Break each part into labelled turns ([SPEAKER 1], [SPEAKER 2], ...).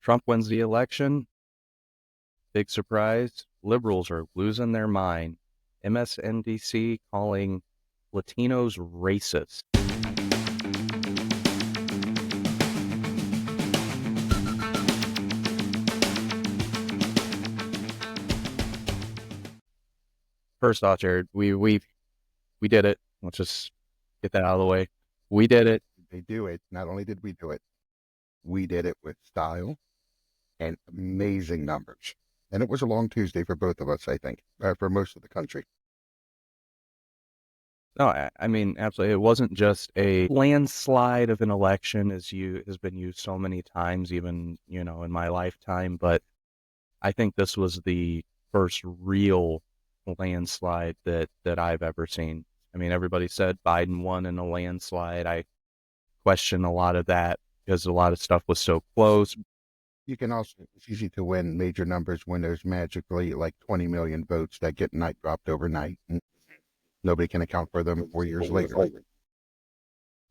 [SPEAKER 1] Trump wins the election. Big surprise. Liberals are losing their mind. MSNBC calling Latinos racist. First off, Jarrod, we did it. Let's just get that out of the way. We did it.
[SPEAKER 2] They do it. Not only did we do it, we did it with style and amazing numbers. And it was a long Tuesday for both of us, I think, for most of the country.
[SPEAKER 1] No, I mean, absolutely. It wasn't just a landslide of an election as has been used so many times, even, in my lifetime. But I think this was the first real landslide that I've ever seen. I mean, everybody said Biden won in a landslide. I question a lot of that because a lot of stuff was so close.
[SPEAKER 2] You can also, it's easy to win major numbers when there's magically like 20 million votes that get night dropped overnight. And nobody can account for them 4 years later.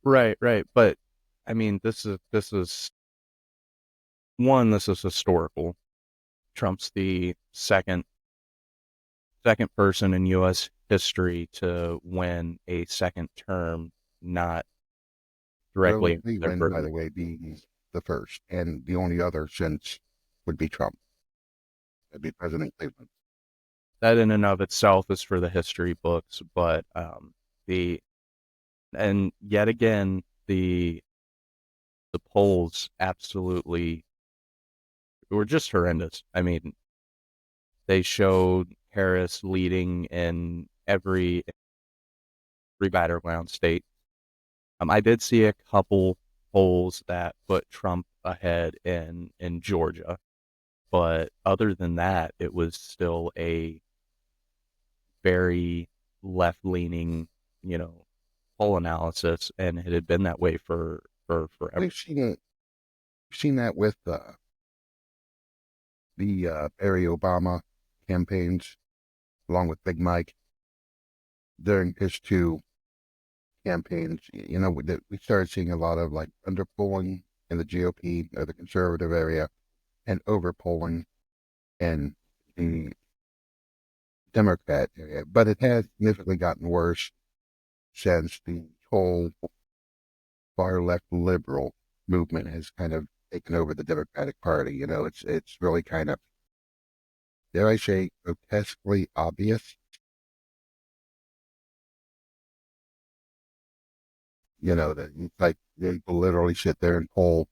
[SPEAKER 1] Right. But I mean, this is historical. Trump's the second person in U.S. history to win a second term, not directly.
[SPEAKER 2] Cleveland, by the way, being the first, and the only other since would be Trump. That'd be President Cleveland.
[SPEAKER 1] That in and of itself is for the history books, but and yet again the polls absolutely were just horrendous. I mean, they showed Harris leading in every battleground state. I did see a couple polls that put Trump ahead in Georgia, but other than that, it was still a very left-leaning, poll analysis, and it had been that way for forever.
[SPEAKER 2] We've seen that with the Barry Obama campaigns, along with Big Mike, during his two campaigns. We started seeing a lot of like underpolling in the GOP or the conservative area, and overpolling in the Democrat area. But it has significantly gotten worse since the whole far left liberal movement has kind of taken over the Democratic Party. It's really kind of, dare I say, grotesquely obvious. That like they will literally sit there and poll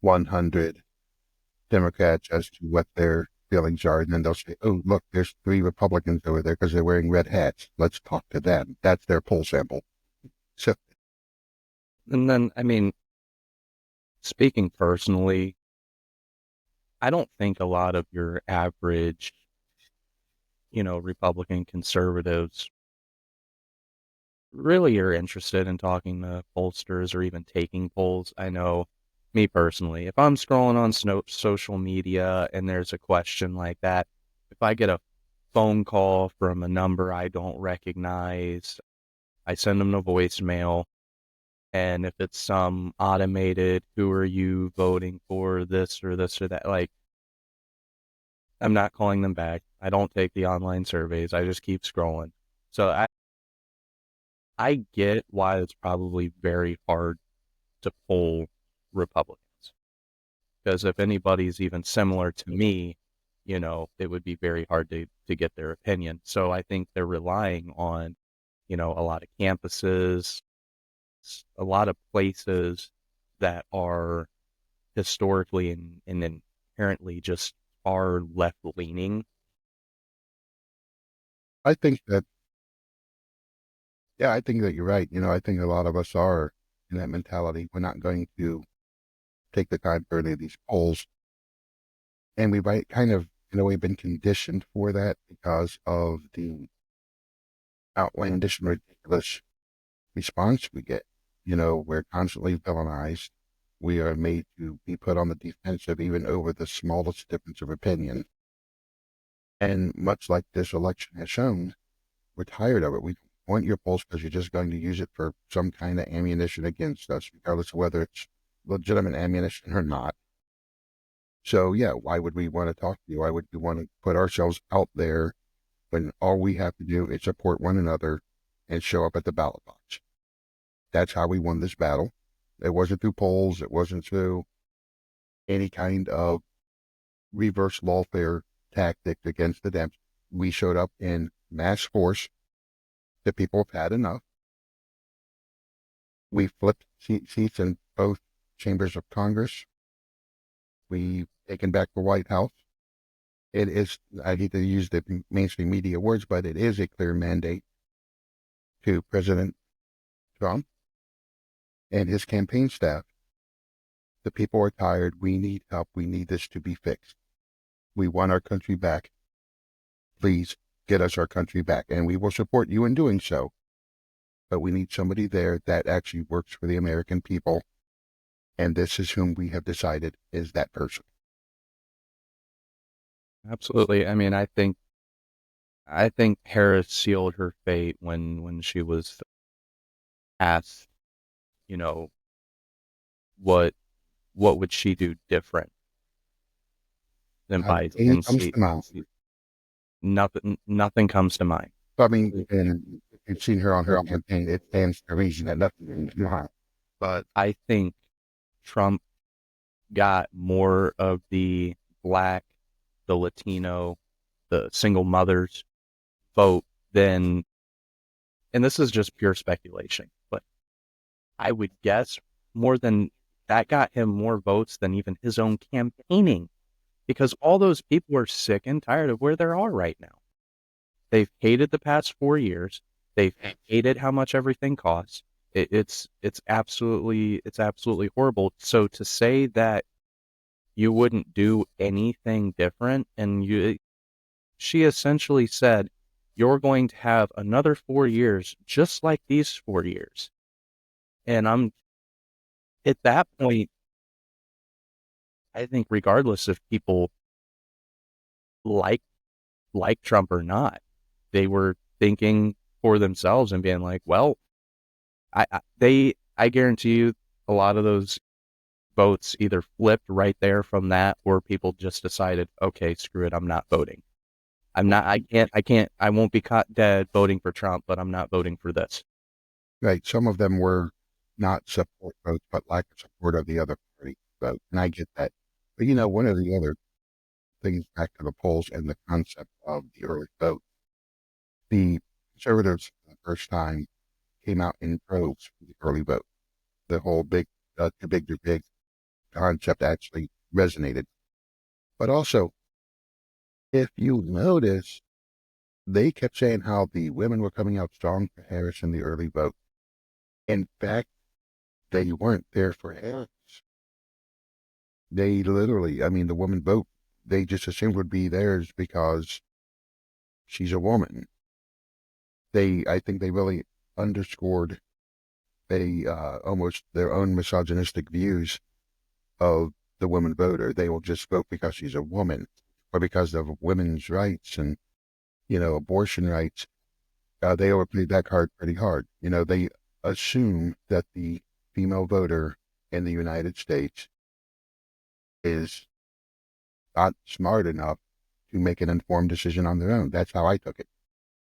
[SPEAKER 2] 100 Democrats as to what their feelings are, and then they'll say, "Oh, look, there's 3 Republicans over there because they're wearing red hats. Let's talk to them." That's their poll sample. So,
[SPEAKER 1] and then, I mean, speaking personally, I don't think a lot of your average, Republican conservatives really are interested in talking to pollsters or even taking polls. I know me personally, if I'm scrolling on social media and there's a question like that, if I get a phone call from a number I don't recognize, I send them a voicemail. And if it's some automated, who are you voting for, this or that, like, I'm not calling them back. I don't take the online surveys. I just keep scrolling. So I get why it's probably very hard to poll Republicans. Because if anybody's even similar to me, it would be very hard to get their opinion. So I think they're relying on, a lot of campuses, a lot of places that are historically and inherently just are left-leaning.
[SPEAKER 2] I think that you're right. I think a lot of us are in that mentality. We're not going to take the time for any of these polls. And we might kind of, we've been conditioned for that because of the outlandish and ridiculous response we get. We're constantly villainized. We are made to be put on the defensive even over the smallest difference of opinion. And much like this election has shown, we're tired of it. We don't want your polls because you're just going to use it for some kind of ammunition against us, regardless of whether it's legitimate ammunition or not. So yeah, why would we want to talk to you? Why would we want to put ourselves out there when all we have to do is support one another and show up at the ballot box? That's how we won this battle. It wasn't through polls. It wasn't through any kind of reverse lawfare tactic against the Dems. We showed up in mass force. The people have had enough. We flipped seats in both chambers of Congress. We've taken back the White House. It is, I hate to use the mainstream media words, but it is a clear mandate to President Trump and his campaign staff. The people are tired. We need help. We need this to be fixed. We want our country back. Please get us our country back. And we will support you in doing so. But we need somebody there that actually works for the American people. And this is whom we have decided is that person.
[SPEAKER 1] Absolutely. I mean, I think Harris sealed her fate when she was asked, you know, what would she do different than buy
[SPEAKER 2] Amy
[SPEAKER 1] in
[SPEAKER 2] comes
[SPEAKER 1] seat.
[SPEAKER 2] to mind.
[SPEAKER 1] Nothing comes to mind.
[SPEAKER 2] I mean, and you've seen her on her campaign. It stands to reason that nothing comes to mind. But
[SPEAKER 1] I think Trump got more of the Black, the Latino, the single mothers vote than, and this is just pure speculation, but I would guess more than that got him more votes than even his own campaigning, because all those people are sick and tired of where they are right now. They've hated the past 4 years. They've hated how much everything costs. It's absolutely horrible. So to say that you wouldn't do anything different, and she essentially said, you're going to have another 4 years just like these 4 years. And I'm at that point, I think regardless if people like Trump or not, they were thinking for themselves and being like, well, I guarantee you a lot of those votes either flipped right there from that, or people just decided, okay, screw it, I'm not voting. I won't be caught dead voting for Trump, but I'm not voting for this.
[SPEAKER 2] right, some of them were not support votes, but lack of support of the other party vote. And I get that. But one of the other things back to the polls and the concept of the early vote, the conservatives for the first time came out in droves for the early vote. The whole too big to big concept actually resonated. But also, if you notice, they kept saying how the women were coming out strong for Harris in the early vote. In fact, they weren't there for Harris. They literally, I mean, the woman vote, they just assumed would be theirs because she's a woman. I think they really underscored almost their own misogynistic views of the woman voter. They will just vote because she's a woman or because of women's rights and, abortion rights. They overplayed that card pretty hard. They assume that the female voter in the United States is not smart enough to make an informed decision on their own. That's how I took it.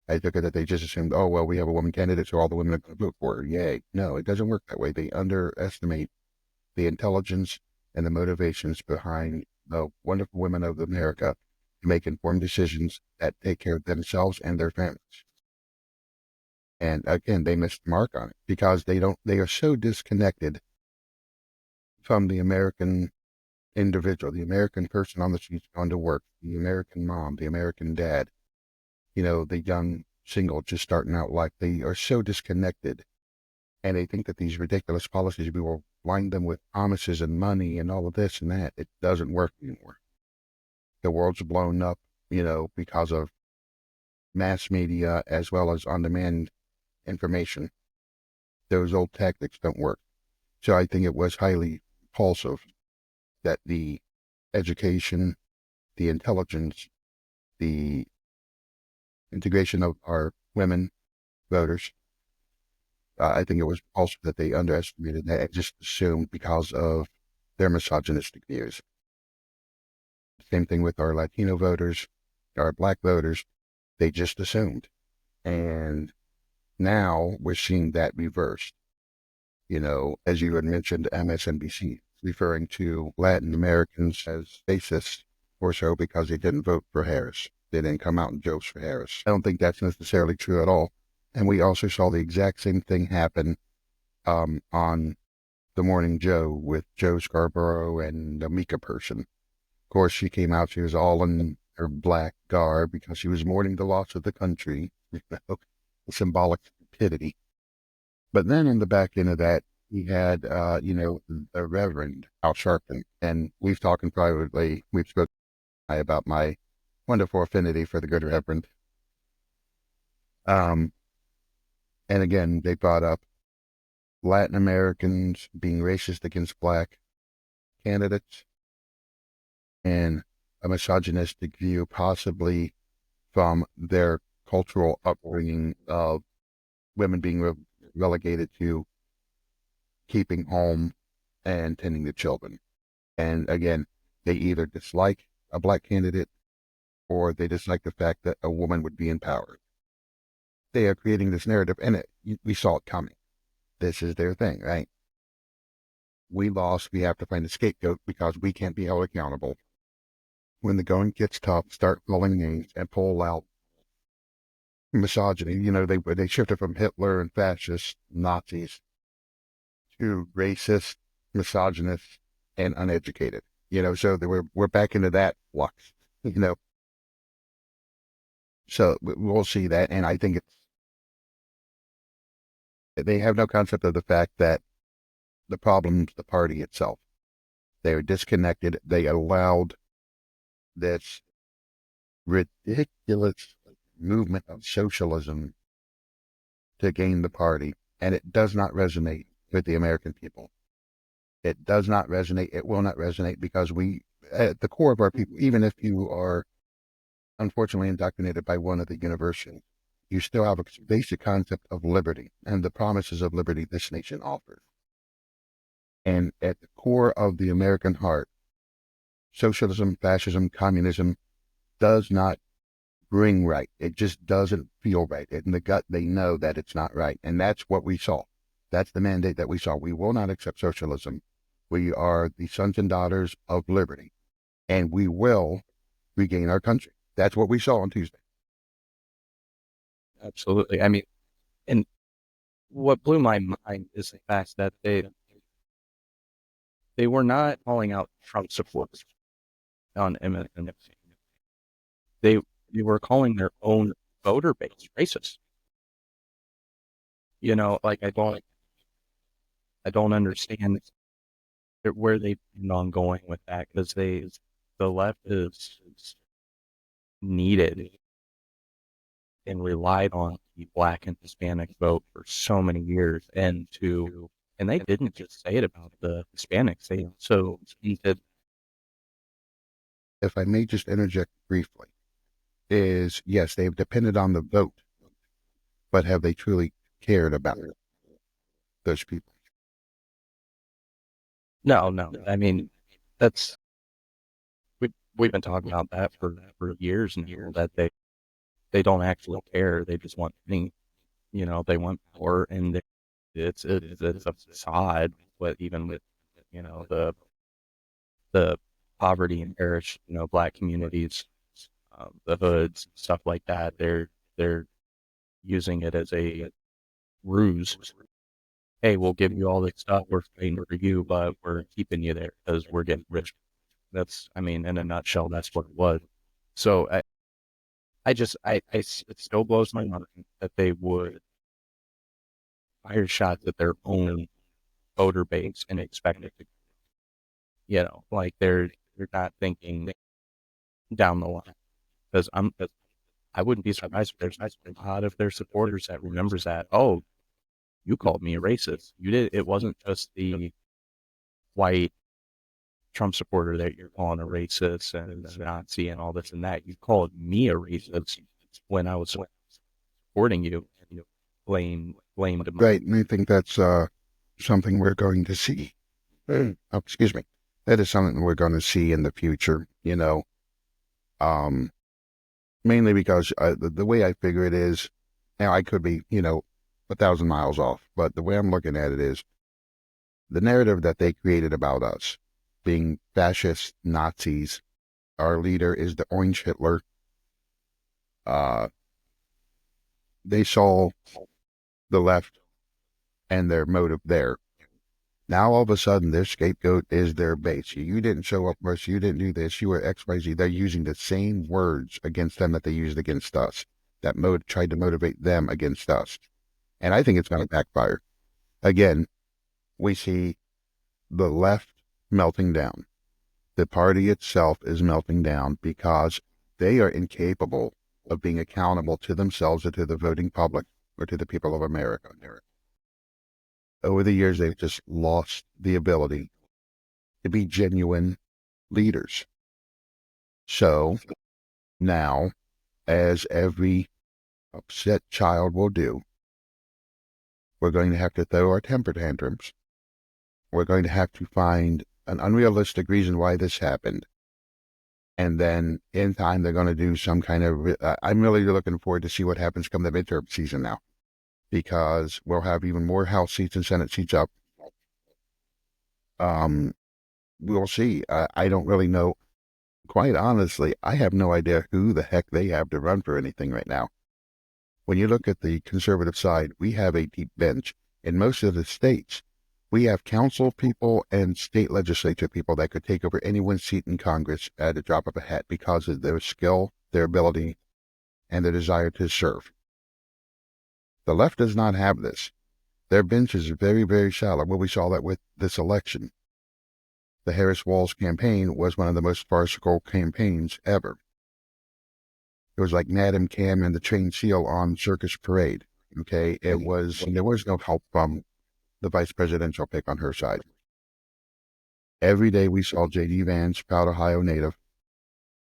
[SPEAKER 2] I took it that they just assumed, oh, well, we have a woman candidate, so all the women are going to vote for her. Yay. No, it doesn't work that way. They underestimate the intelligence and the motivations behind the wonderful women of America to make informed decisions that take care of themselves and their families. And again, they missed the mark on it because they are so disconnected from the American individual, the American person on the streets going to work, the American mom, the American dad, the young single just starting out life. They are so disconnected, and they think that these ridiculous policies we will blind them with promises and money and all of this and that. It doesn't work anymore. The world's blown up, because of mass media as well as on-demand information. Those old tactics don't work. So I think it was highly impulsive that the education, the intelligence, the integration of our women voters, I think it was also that they underestimated that and just assumed because of their misogynistic views. Same thing with our Latino voters, our Black voters. They just assumed. And now we're seeing that reversed. As you had mentioned, MSNBC referring to Latin Americans as racists or so because they didn't vote for Harris. They didn't come out in droves for Harris. I don't think that's necessarily true at all. And we also saw the exact same thing happen on The Morning Joe with Joe Scarborough and the Mika person. Of course, she came out, she was all in her black garb because she was mourning the loss of the country, symbolic stupidity. But then on the back end of that, he had, the Reverend Al Sharpton. And we've talked privately, we've spoken about my wonderful affinity for the good Reverend. And again, they brought up Latin Americans being racist against Black candidates and a misogynistic view, possibly from their cultural upbringing of women being relegated to keeping home and tending the children. And again, they either dislike a Black candidate or they dislike the fact that a woman would be in power. They are creating this narrative, and we saw it coming. This is their thing, right? We lost, we have to find a scapegoat because we can't be held accountable. When the going gets tough, start calling names and pull out misogyny. They shifted from Hitler and fascist Nazis to racist, misogynist, and uneducated. So we're back into that flux. So we'll see that, and I think they have no concept of the fact that the problem's the party itself. They are disconnected. They allowed this ridiculous movement of socialism to gain the party, and it does not resonate with the American people. It does not resonate. It will not resonate because at the core of our people, even if you are unfortunately indoctrinated by one of the universities, you still have a basic concept of liberty and the promises of liberty this nation offers. And at the core of the American heart, socialism, fascism, communism does not bring right. It just doesn't feel right. In the gut, they know that it's not right. And that's what we saw. That's the mandate that we saw. We will not accept socialism. We are the sons and daughters of liberty, and we will regain our country. That's what we saw on Tuesday.
[SPEAKER 1] Absolutely. I mean, and what blew my mind is the fact that they were not calling out Trump supporters on MSNBC. They were calling their own voter base racist. Like I don't understand where they plan on going with that, because the left is needed and relied on the Black and Hispanic vote for so many years, and they didn't just say it about the Hispanics, they also said.
[SPEAKER 2] If I may just interject briefly, is yes, they've depended on the vote, but have they truly cared about those people?
[SPEAKER 1] No. I mean, we've been talking about that for years and years, that they don't actually care. They just want money. They want power, and it's a facade. But even with the poverty impoverished Black communities, the hoods, stuff like that, they're using it as a ruse. Hey, we'll give you all this stuff. We're paying for you, but we're keeping you there because we're getting rich. In a nutshell, that's what it was. So it still blows my mind that they would fire shots at their own voter base and expect it to, like they're not thinking down the line. Because I wouldn't be surprised if there's a lot of their supporters that remembers that. Oh, you called me a racist. You did. It wasn't just the white Trump supporter that you're calling a racist and a Nazi and all this and that. You called me a racist when I was supporting you, and you blamed him.
[SPEAKER 2] Right, and I think that's something we're going to see. Oh, excuse me. That is something we're going to see in the future. Mainly because the way I figure it is, now I could be, 1,000 miles off, but the way I'm looking at it is the narrative that they created about us being fascist Nazis. Our leader is the Orange Hitler. Uh, they saw the left and their motive there. Now all of a sudden, their scapegoat is their base. You didn't show up for us. You didn't do this. You were XYZ. They're using the same words against them that they used against us. That tried to motivate them against us. And I think it's going to backfire. Again, we see the left melting down. The party itself is melting down because they are incapable of being accountable to themselves or to the voting public or to the people of America. Over the years, they've just lost the ability to be genuine leaders. So now, as every upset child will do, we're going to have to throw our temper tantrums. We're going to have to find an unrealistic reason why this happened. And then in time, they're going to do some kind of, I'm really looking forward to see what happens come the midterm season now, because we'll have even more House seats and Senate seats up. We'll see. I don't really know. Quite honestly, I have no idea who the heck they have to run for anything right now. When you look at the conservative side, we have a deep bench. In most of the states, we have council people and state legislature people that could take over anyone's seat in Congress at a drop of a hat because of their skill, their ability, and their desire to serve. The left does not have this. Their bench is very, very shallow. Well, we saw that with this election. The Harris-Walz campaign was one of the most farcical campaigns ever. It was like Madam Cam and the Trained Seal on Circus Parade. Okay, there was no help from the vice presidential pick on her side. Every day we saw J.D. Vance, proud Ohio native,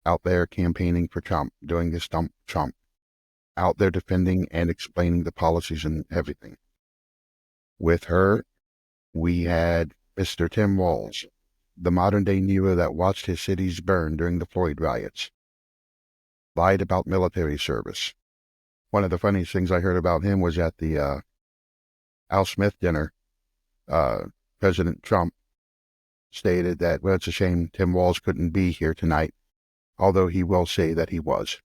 [SPEAKER 2] out there campaigning for Trump, doing this Trump, out there defending and explaining the policies and everything. With her, we had Mr. Tim Walz, the modern-day Nero that watched his cities burn during the Floyd riots, lied about military service. One of the funniest things I heard about him was at the Al Smith dinner. President Trump stated that, well, it's a shame Tim Walz couldn't be here tonight, although he will say that he was.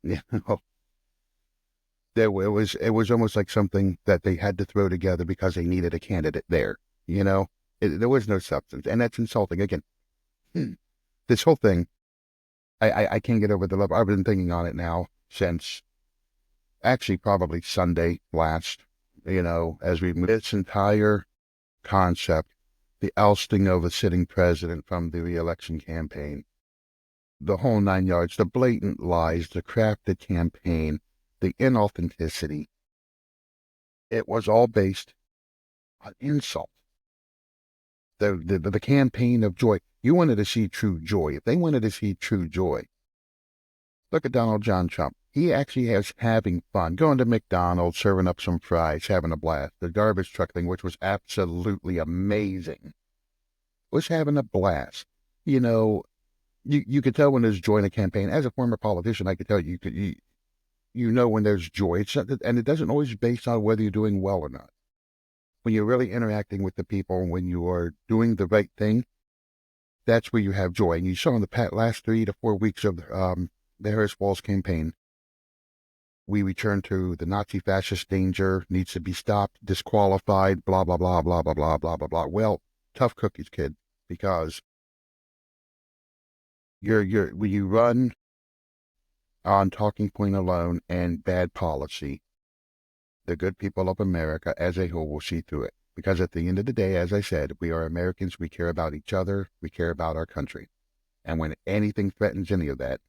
[SPEAKER 2] It was almost like something that they had to throw together because they needed a candidate there. There was no substance, and that's insulting. Again, this whole thing, I can't get over the level. I've been thinking on it now since actually probably Sunday last, as we move this entire concept, the ousting of a sitting president from the re-election campaign, the whole 9 yards, the blatant lies, the crafted campaign, the inauthenticity. It was all based on insult. The campaign of joy. You wanted to see true joy. If they wanted to see true joy, look at Donald John Trump. He actually is having fun, going to McDonald's, serving up some fries, having a blast. The garbage truck thing, which was absolutely amazing, was having a blast. You could tell when there's joy in a campaign. As a former politician, I could tell you when there's joy. And it doesn't always based on whether you're doing well or not. When you're really interacting with the people, when you are doing the right thing, that's where you have joy. And you saw in the last 3 to 4 weeks of the Harris-Walz campaign, we return to the Nazi fascist danger, needs to be stopped, disqualified, blah, blah, blah, blah, blah, blah, blah, blah, blah. Well, tough cookies, kid, because when you run on talking point alone and bad policy, the good people of America as a whole will see through it. Because at the end of the day, as I said, we are Americans. We care about each other. We care about our country. And when anything threatens any of that,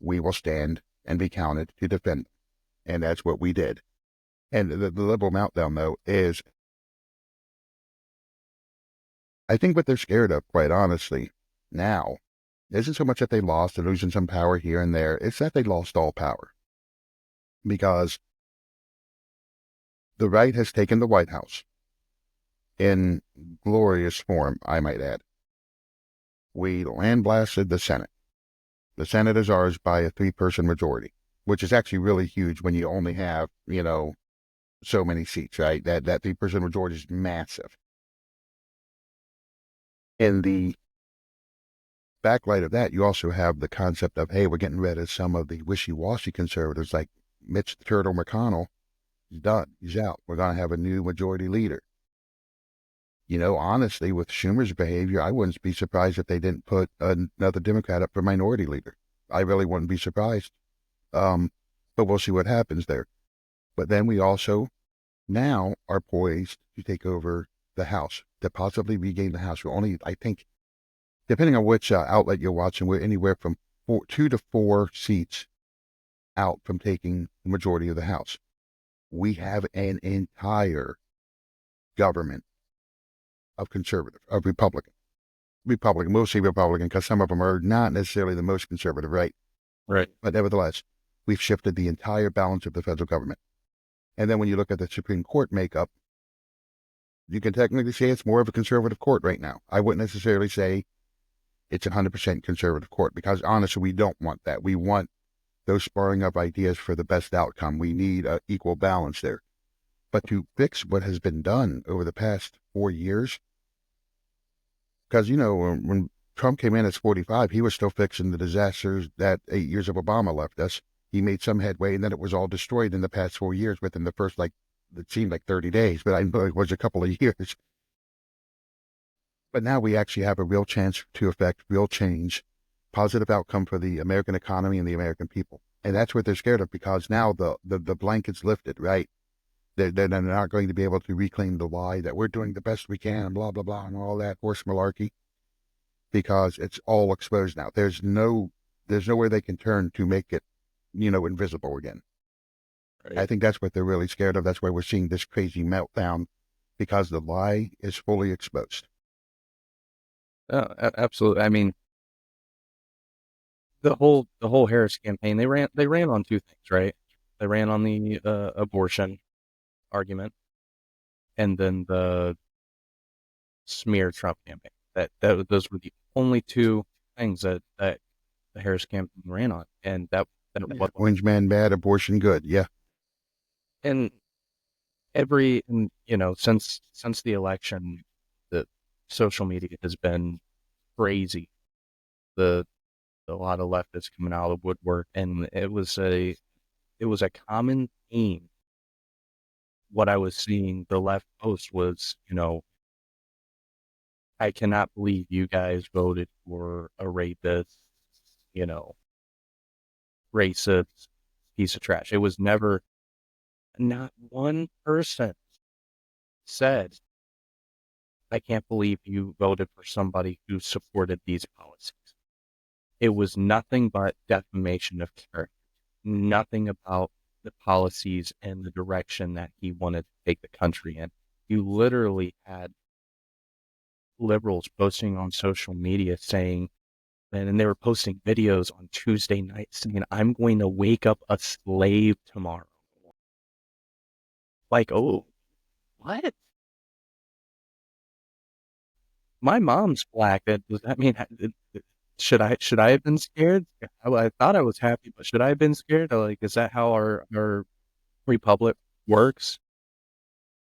[SPEAKER 2] we will stand and be counted to defend them. And that's what we did. And the liberal meltdown, though, is, I think what they're scared of, quite honestly, now, isn't so much that they lost or losing some power here and there. It's that they lost all power. Because the right has taken the White House in glorious form, I might add. We land blasted the Senate. The Senate is ours by a 3-person majority, which is actually really huge when you only have, so many seats, right? That 3-person majority is massive. In the backlight of that, you also have the concept of, hey, we're getting rid of some of the wishy-washy conservatives like Mitch the Turtle McConnell. He's done. He's out. We're going to have a new majority leader. Honestly, with Schumer's behavior, I wouldn't be surprised if they didn't put another Democrat up for minority leader. I really wouldn't be surprised. But we'll see what happens there. But then we also now are poised to take over the House, to possibly regain the House. We're only, I think, depending on which outlet you're watching, we're anywhere from 2 to 4 seats out from taking the majority of the House. We have an entire government of conservative, of Republican. We'll say Republican because some of them are not necessarily the most conservative, right?
[SPEAKER 1] Right.
[SPEAKER 2] But nevertheless, we've shifted the entire balance of the federal government. And then when you look at the Supreme Court makeup, you can technically say it's more of a conservative court right now. I wouldn't necessarily say it's a 100% conservative court because honestly, we don't want that. We want those sparring up ideas for the best outcome. We need an equal balance there. But to fix what has been done over the past 4 years, because, when Trump came in at 45, he was still fixing the disasters that 8 years of Obama left us. He made some headway, and then it was all destroyed in the past 4 years within the first, it seemed like 30 days, but I know it was a couple of years. But now we actually have a real chance to affect real change, positive outcome for the American economy and the American people. And that's what they're scared of because now the blanket's lifted, right? They're not going to be able to reclaim the lie that we're doing the best we can, blah, blah, blah, and all that horse malarkey, because it's all exposed now. There's nowhere they can turn to make it, invisible again.
[SPEAKER 1] Right.
[SPEAKER 2] I think that's what they're really scared of. That's why we're seeing this crazy meltdown, because the lie is fully exposed.
[SPEAKER 1] Absolutely. I mean, the whole Harris campaign, they ran on two things, right? They ran on the abortion argument, and then the smear Trump campaign. Those were the only two things that the Harris campaign ran on, and that
[SPEAKER 2] Yeah. Orange man bad, abortion good. Yeah.
[SPEAKER 1] and since the election, the social media has been crazy. A lot of leftists coming out of the woodwork, and it was a common theme. What I was seeing the left post was, I cannot believe you guys voted for a rapist, you know, racist piece of trash. It was never, not one person said, I can't believe you voted for somebody who supported these policies. It was nothing but defamation of character, nothing about the policies and the direction that he wanted to take the country in. You literally had liberals posting on social media saying, and they were posting videos on Tuesday night saying, I'm going to wake up a slave tomorrow. Like, oh, what? My mom's black. Does that mean should I have been scared? I thought I was happy, but should I have been scared? Like, is that how our republic works?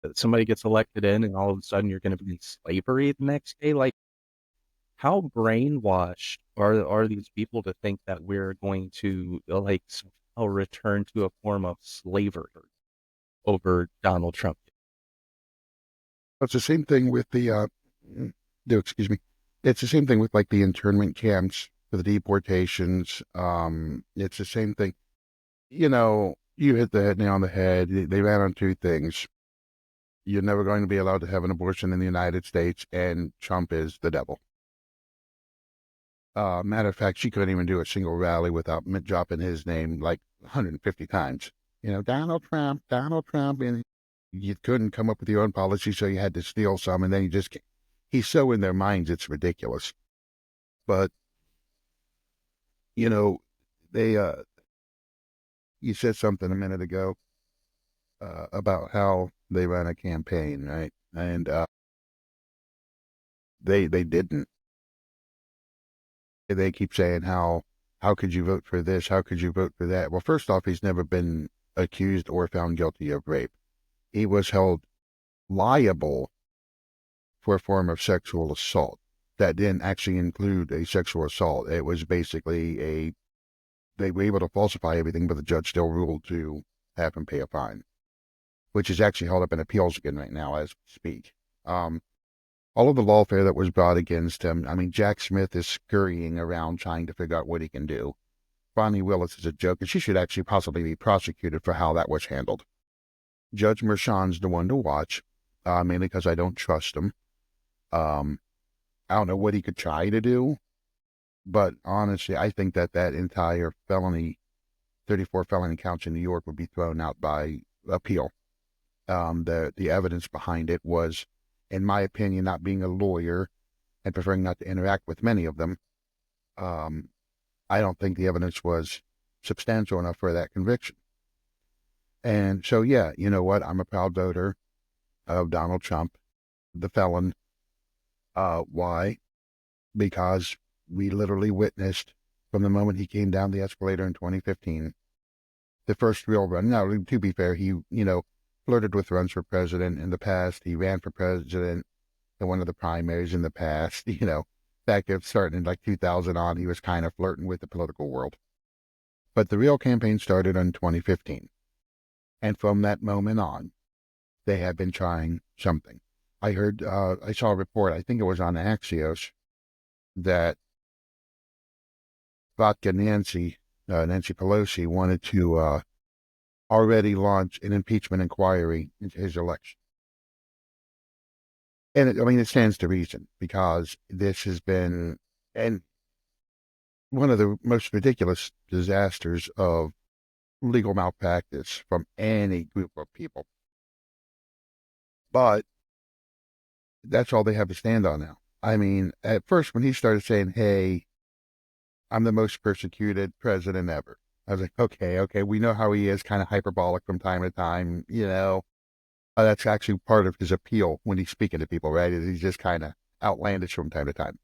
[SPEAKER 1] That somebody gets elected in, and all of a sudden you're going to be in slavery the next day? Like, how brainwashed are these people to think that we're going to like somehow return to a form of slavery over Donald Trump?
[SPEAKER 2] It's the same thing with excuse me. It's the same thing with like the internment camps for the deportations. It's the same thing. You hit the nail on the head. They ran on two things. You're never going to be allowed to have an abortion in the United States, and Trump is the devil. Matter of fact, she couldn't even do a single rally without dropping his name like 150 times. Donald Trump, and you couldn't come up with your own policy, so you had to steal some, and then he's so in their minds, it's ridiculous. But, they, you said something a minute ago, about how they ran a campaign, right? And, they didn't. They keep saying how how could you vote for this? How could you vote for that? Well, first off, he's never been accused or found guilty of rape. He was held liable for a form of sexual assault. That didn't actually include a sexual assault. It was basically they were able to falsify everything, but the judge still ruled to have him pay a fine, which is actually held up in appeals again right now as we speak. All of the lawfare that was brought against him, I mean, Jack Smith is scurrying around trying to figure out what he can do. Bonnie Willis is a joke, and she should actually possibly be prosecuted for how that was handled. Judge Mershon's the one to watch, mainly because I don't trust him. I don't know what he could try to do, but honestly, I think that entire 34 felony counts in New York would be thrown out by appeal. The evidence behind it was, in my opinion, not being a lawyer and preferring not to interact with many of them, I don't think the evidence was substantial enough for that conviction. And so, yeah, you know what? I'm a proud voter of Donald Trump, the felon. Why? Because we literally witnessed from the moment he came down the escalator in 2015, the first real run. Now, to be fair, he, flirted with runs for president in the past. He ran for president in one of the primaries in the past. Back at starting in like 2000 on, he was kind of flirting with the political world. But the real campaign started in 2015. And from that moment on, they have been trying something. I saw a report, I think it was on Axios, that Vodka Nancy Pelosi, wanted to already launch an impeachment inquiry into his election. And it stands to reason, because this has been one of the most ridiculous disasters of legal malpractice from any group of people. But that's all they have to stand on now. I mean, at first when he started saying, hey, I'm the most persecuted president ever, I was like, okay, we know how he is, kind of hyperbolic from time to time, that's actually part of his appeal when he's speaking to people, right? He's just kind of outlandish from time to time.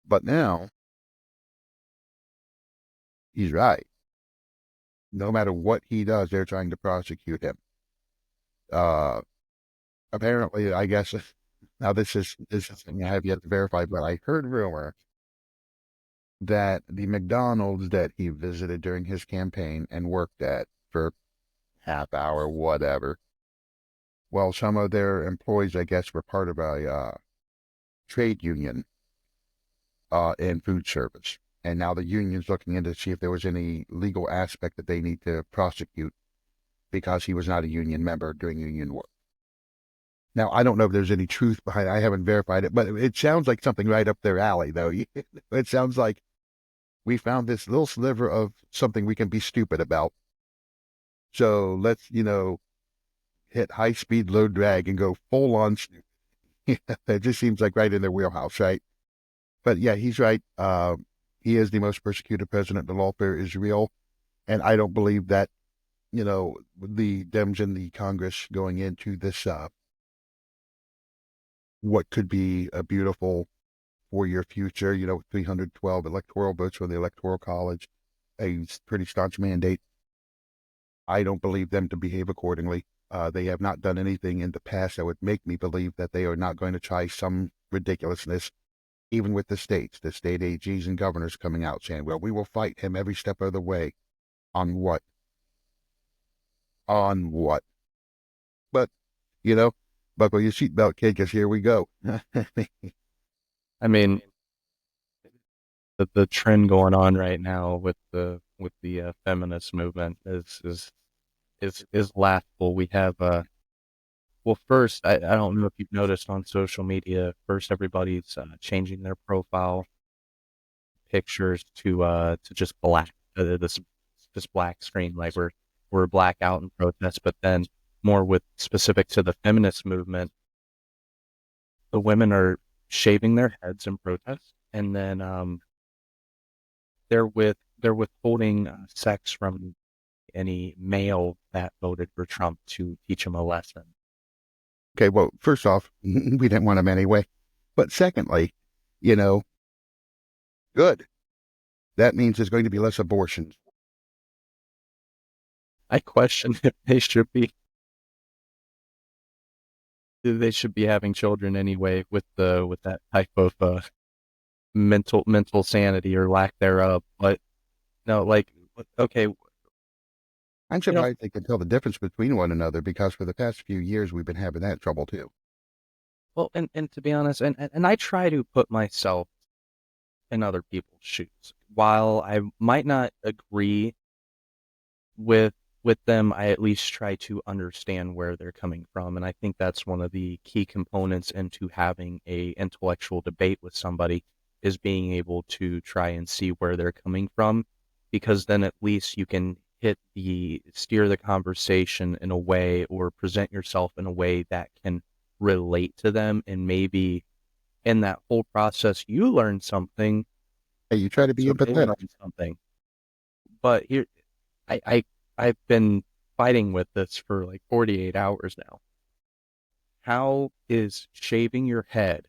[SPEAKER 2] But now, he's right. No matter what he does, they're trying to prosecute him. Apparently, I guess, now this is something I have yet to verify, but I heard rumor that the McDonald's that he visited during his campaign and worked at for half hour, whatever, well, some of their employees, I guess, were part of a trade union in food service. And now the union's looking into see if there was any legal aspect that they need to prosecute because he was not a union member doing union work. Now, I don't know if there's any truth behind it. I haven't verified it, but it sounds like something right up their alley, though. It sounds like we found this little sliver of something we can be stupid about. So let's, hit high-speed low drag and go full-on. It just seems like right in their wheelhouse, right? But yeah, he's right. He is the most persecuted president. The lawfare is real. And I don't believe that, the Dems in the Congress going into this, what could be a beautiful 4-year future, 312 electoral votes from the Electoral College, a pretty staunch mandate. I don't believe them to behave accordingly. They have not done anything in the past that would make me believe that they are not going to try some ridiculousness, even with the state AGs and governors coming out saying, well, we will fight him every step of the way. On what? On what? But, buckle your seatbelt, kid, because here we go.
[SPEAKER 1] I mean, the trend going on right now with the feminist movement is laughable. We have well, first, I don't know if you've noticed on social media. First, everybody's changing their profile pictures to just black, this black screen, like we're black out in protest. But then more with specific to the feminist movement, the women are shaving their heads in protest, and then they're withholding sex from any male that voted for Trump to teach him a lesson.
[SPEAKER 2] Okay, well, first off, we didn't want him anyway. But secondly, good. that means there's going to be less abortions.
[SPEAKER 1] I question if they should be having children anyway with that type of mental sanity or lack thereof. But no, like, okay,
[SPEAKER 2] I'm
[SPEAKER 1] you know,
[SPEAKER 2] surprised they can tell the difference between one another because for the past few years we've been having that trouble too.
[SPEAKER 1] well, and to be honest, and I try to put myself in other people's shoes. While I might not agree with them, I at least try to understand where they're coming from, and I think that's one of the key components into having a intellectual debate with somebody is being able to try and see where they're coming from, because then at least you can steer the conversation in a way or present yourself in a way that can relate to them, and maybe in that whole process you learn something,
[SPEAKER 2] Hey, you try to be
[SPEAKER 1] so they learn
[SPEAKER 2] empathetic.
[SPEAKER 1] something. But here, I've been fighting with this for like 48 hours now. How is shaving your head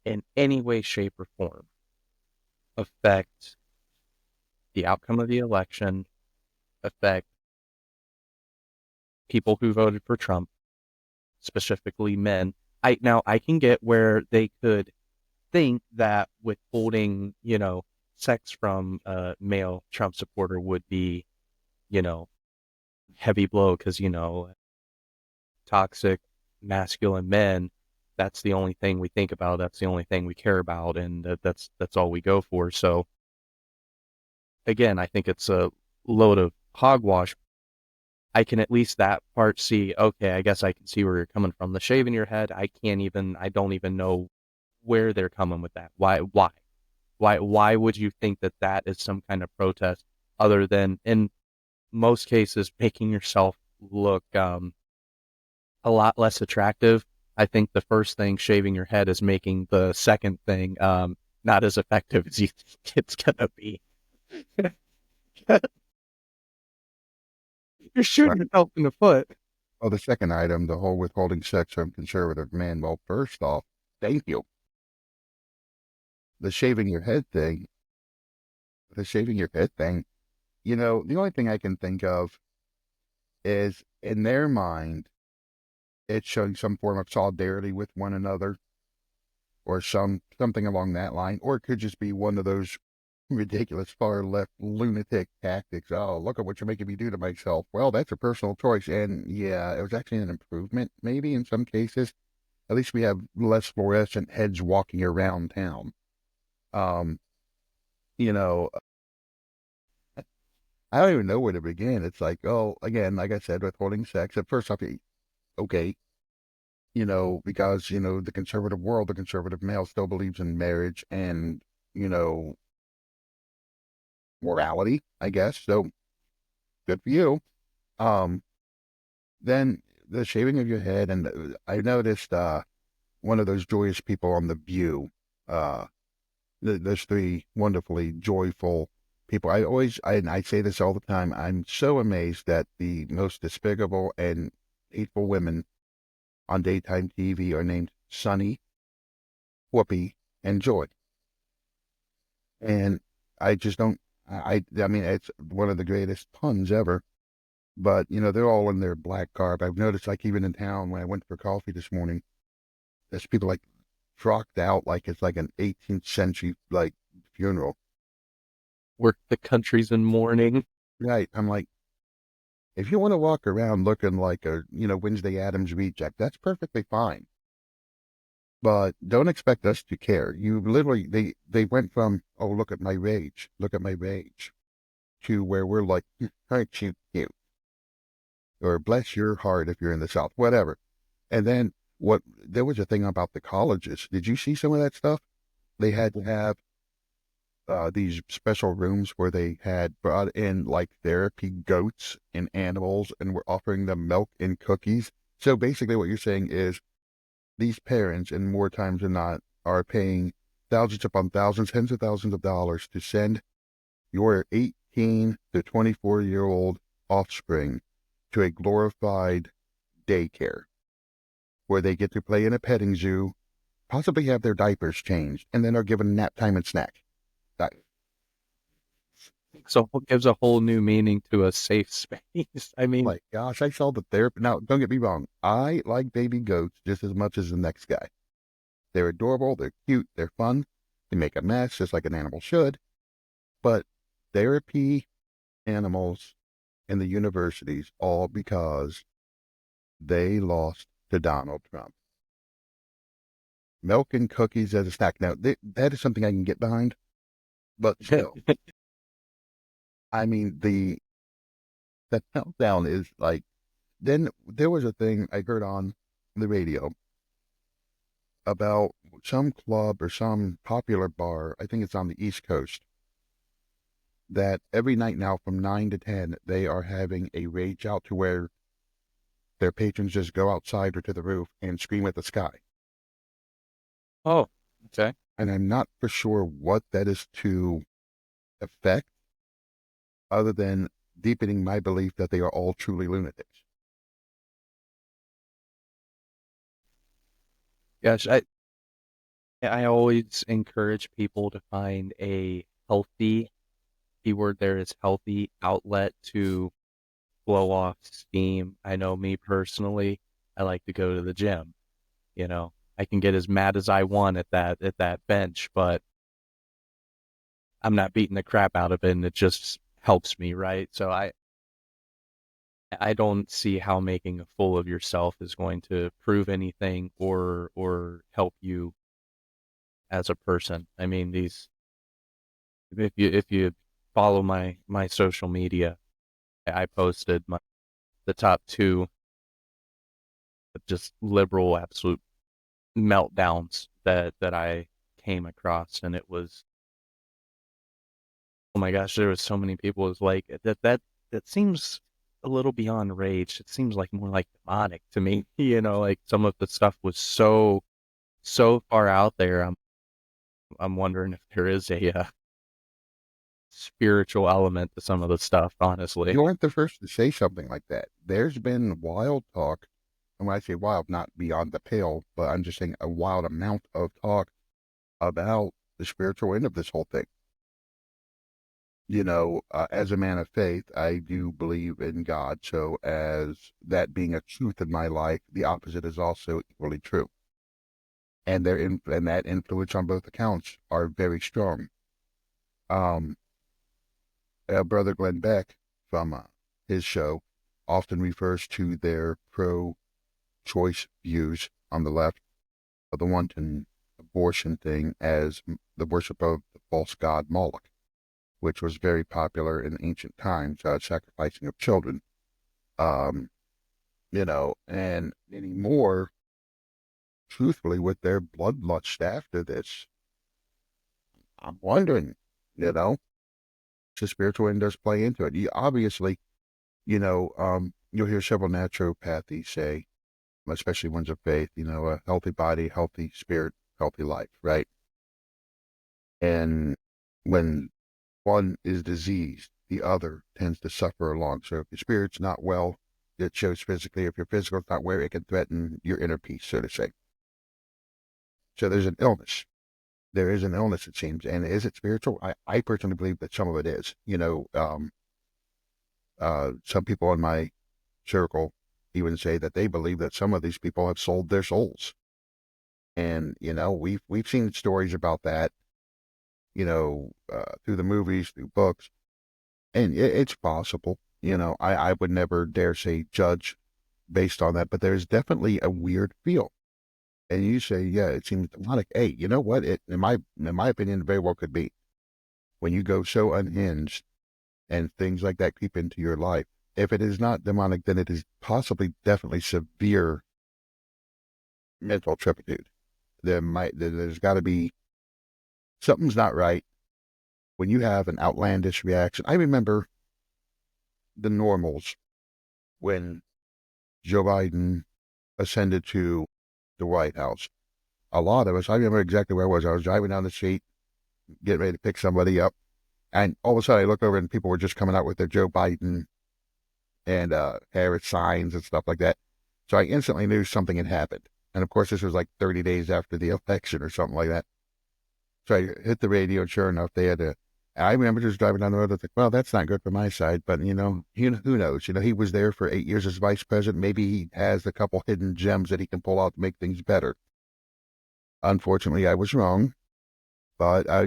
[SPEAKER 1] in any way, shape, or form affect the outcome of the election, affect people who voted for Trump, specifically men? I can get where they could think that withholding, sex from a male Trump supporter would be, you know, heavy blow because, toxic masculine men, that's the only thing we think about, that's the only thing we care about, and that's all we go for. So again, I think it's a load of hogwash. I can at least that part see, okay, I guess I can see where you're coming from. The shaving your head, I don't even know where they're coming with that. Why would you think that that is some kind of protest other than in most cases making yourself look a lot less attractive? I think the first thing, shaving your head, is making the second thing not as effective as you think it's gonna be. You're
[SPEAKER 2] Right.
[SPEAKER 1] shooting yourself in the foot.
[SPEAKER 2] Well, the second item, the whole withholding sex from conservative men. Well, first off, thank you. The shaving your head thing, the shaving your head thing, the only thing I can think of is in their mind, it's showing some form of solidarity with one another or something along that line, or it could just be one of those ridiculous far left lunatic tactics. Oh, look at what you're making me do to myself. Well, that's a personal choice. And yeah, it was actually an improvement, maybe in some cases. At least we have less fluorescent heads walking around town. Um, you know, I don't even know where to begin. It's like, oh, again, like I said, withholding sex. At first off, okay, because, the conservative world, the conservative male still believes in marriage and, you know, morality, I guess. So good for you. Um, then the shaving of your head, and I noticed one of those joyous people on The View. Uh, there's three wonderfully joyful people. I say this all the time. I'm so amazed that the most despicable and hateful women on daytime TV are named Sunny, Whoopi, and Joy. And I just don't. I mean, it's one of the greatest puns ever. But they're all in their black garb. I've noticed, like even in town when I went for coffee this morning, there's people like frocked out like it's like an 18th century like funeral.
[SPEAKER 1] Where the country's in mourning.
[SPEAKER 2] Right? I'm like, if you want to walk around looking like a Wednesday Adams reject, that's perfectly fine. But don't expect us to care. You literally they went from, oh, look at my rage, to where we're like, aren't you cute? Or bless your heart if you're in the South, whatever. And then there was a thing about the colleges. Did you see some of that stuff? They had to have these special rooms where they had brought in like therapy goats and animals and were offering them milk and cookies. So basically, what you're saying is these parents, and more times than not, are paying thousands upon thousands, tens of thousands of dollars to send your 18 to 24-year-old offspring to a glorified daycare where they get to play in a petting zoo, possibly have their diapers changed, and then are given nap time and snack.
[SPEAKER 1] So it gives a whole new meaning to a safe space. I mean,
[SPEAKER 2] Like, gosh, I saw the therapist. Now, don't get me wrong. I like baby goats just as much as the next guy. They're adorable. They're cute. They're fun. They make a mess just like an animal should. But therapy animals in the universities all because they lost to Donald Trump. Milk and cookies as a snack. Now, that is something I can get behind, but still, I mean, the meltdown is like, then there was a thing I heard on the radio about some club or some popular bar, I think it's on the East Coast, that every night now from 9 to 10, they are having a rage out to where their patrons just go outside or to the roof and scream at the sky.
[SPEAKER 1] oh, okay.
[SPEAKER 2] And I'm not for sure what that is to affect, other than deepening my belief that they are all truly lunatics.
[SPEAKER 1] Gosh, I always encourage people to find a healthy, keyword there is healthy, outlet to blow off steam. I know me personally, I like to go to the gym. You know, I can get as mad as I want at that bench, but I'm not beating the crap out of it, and it just helps me, right? So I don't see how making a fool of yourself is going to prove anything or help you as a person. I mean, these if you follow my social media, I posted the top two just liberal absolute meltdowns that I came across, and it was, oh my gosh, there was so many people. It was like that seems a little beyond rage. It seems like more like demonic to me. Like some of the stuff was so far out there. I'm wondering if there is a spiritual element to some of the stuff, honestly.
[SPEAKER 2] You aren't the first to say something like that. There's been wild talk, and when I say wild, not beyond the pale, but I'm just saying a wild amount of talk about the spiritual end of this whole thing. As a man of faith, I do believe in God. So, as that being a truth in my life, the opposite is also equally true. And and that influence on both accounts are very strong. Um, Brother Glenn Beck from his show often refers to their pro-choice views on the left of the wanton abortion thing as the worship of the false god Moloch, which was very popular in ancient times, sacrificing of children. Um, and anymore, truthfully, with their bloodlust after this, I'm wondering, the spiritual end does play into it. Obviously, you'll hear several naturopathies say, especially ones of faith, a healthy body, healthy spirit, healthy life, right? And when one is diseased, the other tends to suffer along. So if your spirit's not well, it shows physically. If your physical's not well, it can threaten your inner peace, so to say. So there's an illness. There is an illness, it seems. And is it spiritual? I personally believe that some of it is. Some people in my circle even say that they believe that some of these people have sold their souls. And, we've seen stories about that, through the movies, through books, and it's possible. I would never dare say judge based on that, but there's definitely a weird feel. And you say, yeah, it seems demonic. Hey, you know what? In my opinion, it very well could be. When you go so unhinged and things like that creep into your life, if it is not demonic, then it is possibly definitely severe mental turpitude. There's got to be, something's not right when you have an outlandish reaction. I remember the normals when Joe Biden ascended to the White House. A lot of us, I remember exactly where I was. I was driving down the street, getting ready to pick somebody up, and all of a sudden I looked over and people were just coming out with their Joe Biden and Harris signs and stuff like that. So I instantly knew something had happened. And of course, this was like 30 days after the election or something like that. So I hit the radio, and sure enough, they had I remember just driving down the road. I think, well, that's not good for my side. But who knows? He was there for 8 years as vice president. Maybe he has a couple hidden gems that he can pull out to make things better. Unfortunately, I was wrong. But I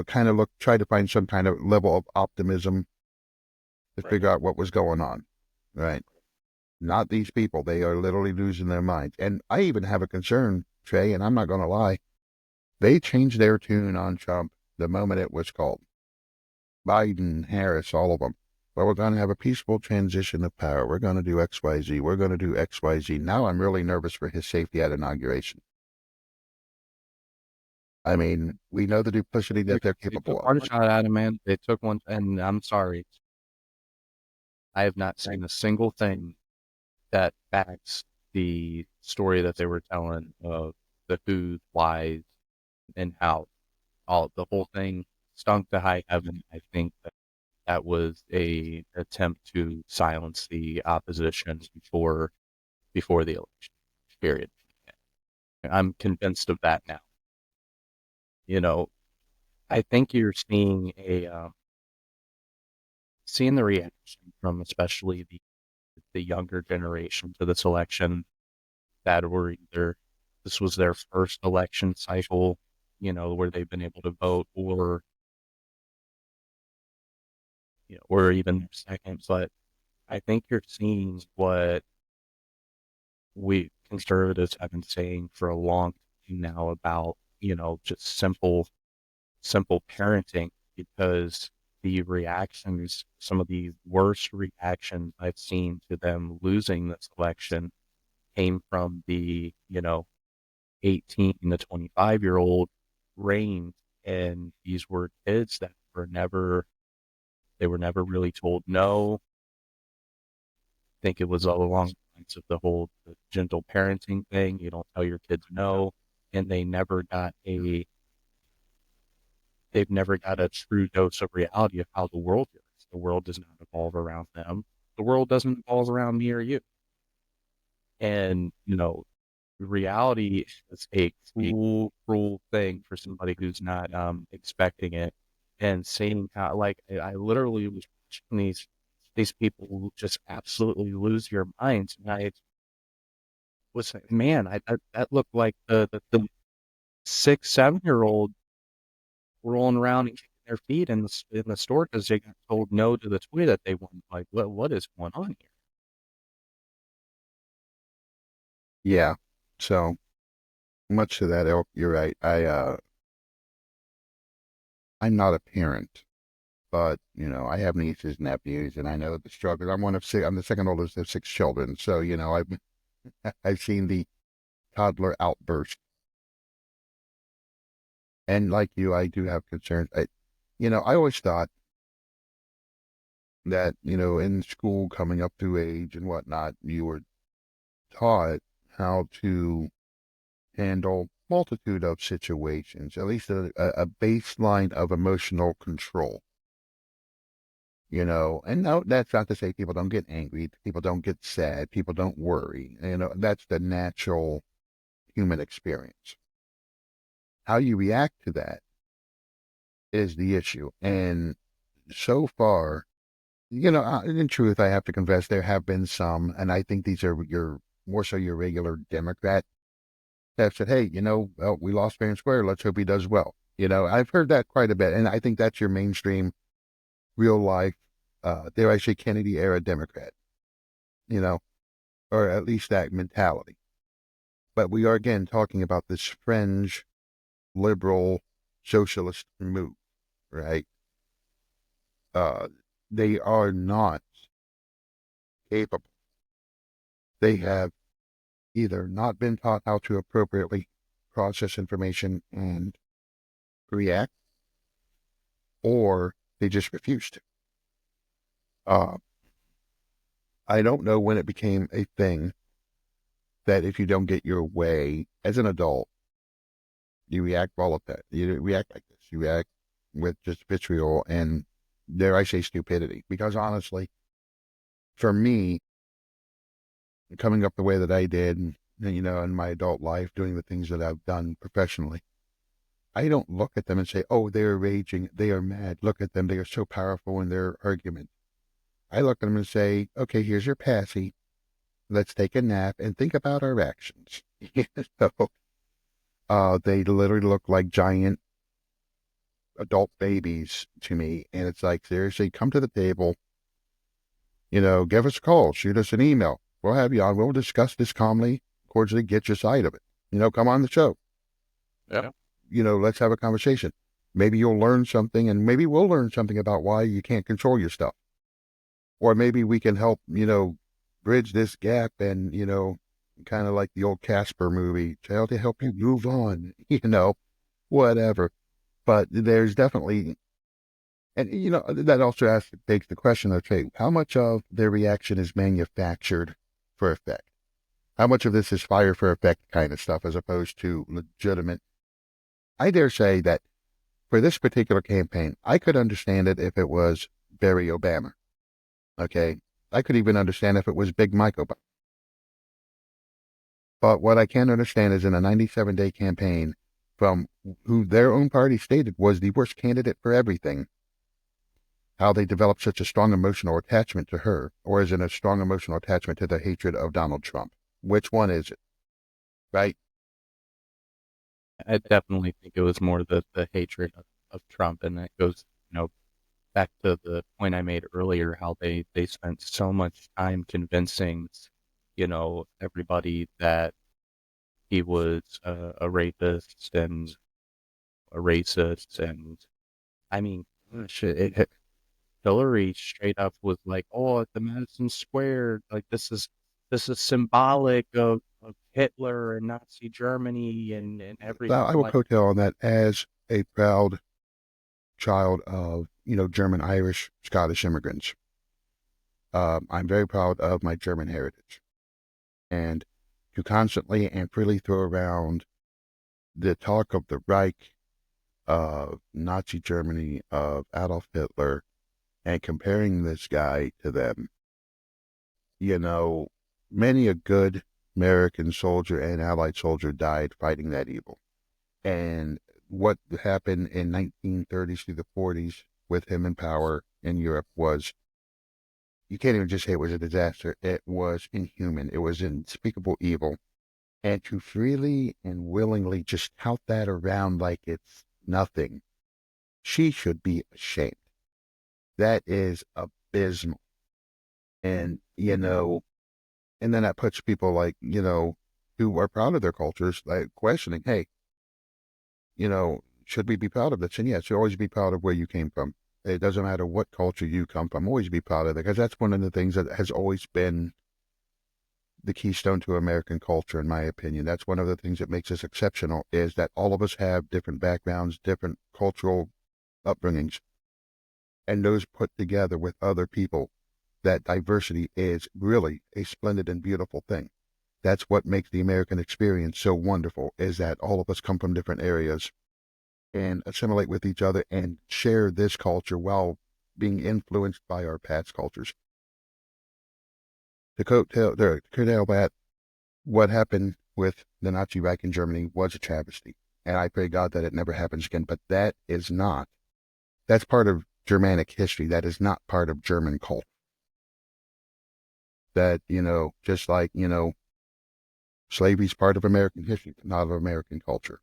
[SPEAKER 2] kind of tried to find some kind of level of optimism to
[SPEAKER 1] Right.
[SPEAKER 2] figure out what was going on. Right? Not these people. They are literally losing their minds. And I even have a concern, Trey, and I'm not going to lie. They changed their tune on Trump the moment it was called. Biden, Harris, all of them. Well, we're going to have a peaceful transition of power. We're going to do X, Y, Z. We're going to do X, Y, Z. Now I'm really nervous for his safety at inauguration. I mean, we know the duplicity that they're
[SPEAKER 1] They
[SPEAKER 2] capable
[SPEAKER 1] took
[SPEAKER 2] of.
[SPEAKER 1] one shot at him, man. They took one, and I'm sorry. I have not seen a single thing that backs the story that they were telling of the who's, whys, and how. All the whole thing stunk to high heaven. I think that was a attempt to silence the opposition before the election. Period. I'm convinced of that now. You know, I think you're seeing the reaction from especially the younger generation to this election that were either this was their first election cycle, where they've been able to vote, or even their second. But I think you're seeing what we conservatives have been saying for a long time now about, just simple parenting, because the reactions, some of the worst reactions I've seen to them losing this election came from the, 18 to 25-year-old range. And these were kids that they were never really told no. I think it was all along the lines of the gentle parenting thing. You don't tell your kids no. And they've never got a true dose of reality of how the world is. The world does not evolve around them. The world doesn't evolve around me or you. And, reality is a cruel, cruel thing for somebody who's not expecting it. And seeing how, like, I literally was watching these people just absolutely lose your minds. And I was like, man, that looked like the 6, 7-year-old rolling around and kicking their feet in the store because they got told no to the toy that they wanted. Like, what is going on here?
[SPEAKER 2] Yeah. So much to that ilk, you're right. I'm not a parent, but I have nieces, nephews, and I know the struggle. I'm one of six. I'm the second oldest of 6 children, so I've seen the toddler outburst, and like you, I do have concerns. I always thought that in school, coming up through age and whatnot, you were taught how to handle multitude of situations, at least a baseline of emotional control. And no, that's not to say people don't get angry, people don't get sad, people don't worry. That's the natural human experience. How you react to that is the issue. And so far, in truth, I have to confess, there have been some, and I think these are more so your regular Democrat that said, hey, well, we lost fair and square. Let's hope he does well. I've heard that quite a bit. And I think that's your mainstream, real life, dare I say, Kennedy era Democrat, you know, or at least that mentality. But we are again talking about this fringe liberal socialist move, right? Uh, they are not capable. They have either not been taught how to appropriately process information and react, or they just refuse to. Uh, I don't know when it became a thing that if you don't get your way as an adult, you react volatile. You react like this. You react with just vitriol and, dare I say, stupidity. Because honestly, for me, coming up the way that I did, in my adult life, doing the things that I've done professionally, I don't look at them and say, oh, they are raging, they are mad. Look at them, they are so powerful in their argument. I look at them and say, okay, here's your passy. Let's take a nap and think about our actions. So they literally look like giant adult babies to me. And it's like, seriously, come to the table, give us a call, shoot us an email. We'll have you on. We'll discuss this calmly, cordially, get your side of it. Come on the show.
[SPEAKER 1] Yeah.
[SPEAKER 2] Let's have a conversation. Maybe you'll learn something, and maybe we'll learn something about why you can't control your stuff. Or maybe we can help, bridge this gap and, kind of like the old Casper movie, to help you move on, whatever. But there's definitely, and, that also begs the question, okay, how much of their reaction is manufactured for effect? How much of this is fire for effect kind of stuff as opposed to legitimate? I dare say that for this particular campaign, I could understand it if it was Barry Obama. Okay. I could even understand if it was Big Mike Obama. But what I can't understand is in a 97-day campaign from who their own party stated was the worst candidate for everything, how they developed such a strong emotional attachment to her, or is it a strong emotional attachment to the hatred of Donald Trump? Which one is it? Right?
[SPEAKER 1] I definitely think it was more the hatred of Trump, and that goes, back to the point I made earlier, how they spent so much time convincing, everybody that he was a rapist and a racist. And I mean, gosh, Hillary straight up was like, "Oh, at the Madison Square, like this is symbolic of Hitler and Nazi Germany and everything."
[SPEAKER 2] Now, I
[SPEAKER 1] I'm
[SPEAKER 2] will
[SPEAKER 1] like,
[SPEAKER 2] coattail on that as a proud child of, German, Irish, Scottish immigrants. I'm very proud of my German heritage. And to constantly and freely throw around the talk of the Reich, of Nazi Germany, of Adolf Hitler, and comparing this guy to them, many a good American soldier and Allied soldier died fighting that evil. And what happened in 1930s through the 40s with him in power in Europe was, you can't even just say it was a disaster. It was inhuman. It was unspeakable evil. And to freely and willingly just tout that around like it's nothing, she should be ashamed. That is abysmal. And, and then that puts people like, who are proud of their cultures, like questioning, hey, should we be proud of this? And yes, you always be proud of where you came from. It doesn't matter what culture you come from. Always be proud of it, because that's one of the things that has always been the keystone to American culture, in my opinion. That's one of the things that makes us exceptional, is that all of us have different backgrounds, different cultural upbringings, and those put together with other people, that diversity is really a splendid and beautiful thing. That's what makes the American experience so wonderful, is that all of us come from different areas and assimilate with each other and share this culture while being influenced by our past cultures. To curtail that, what happened with the Nazi Reich in Germany was a travesty, and I pray God that it never happens again. But that's part of Germanic history. That is not part of German culture. That, just like, slavery's part of American history, not of American culture.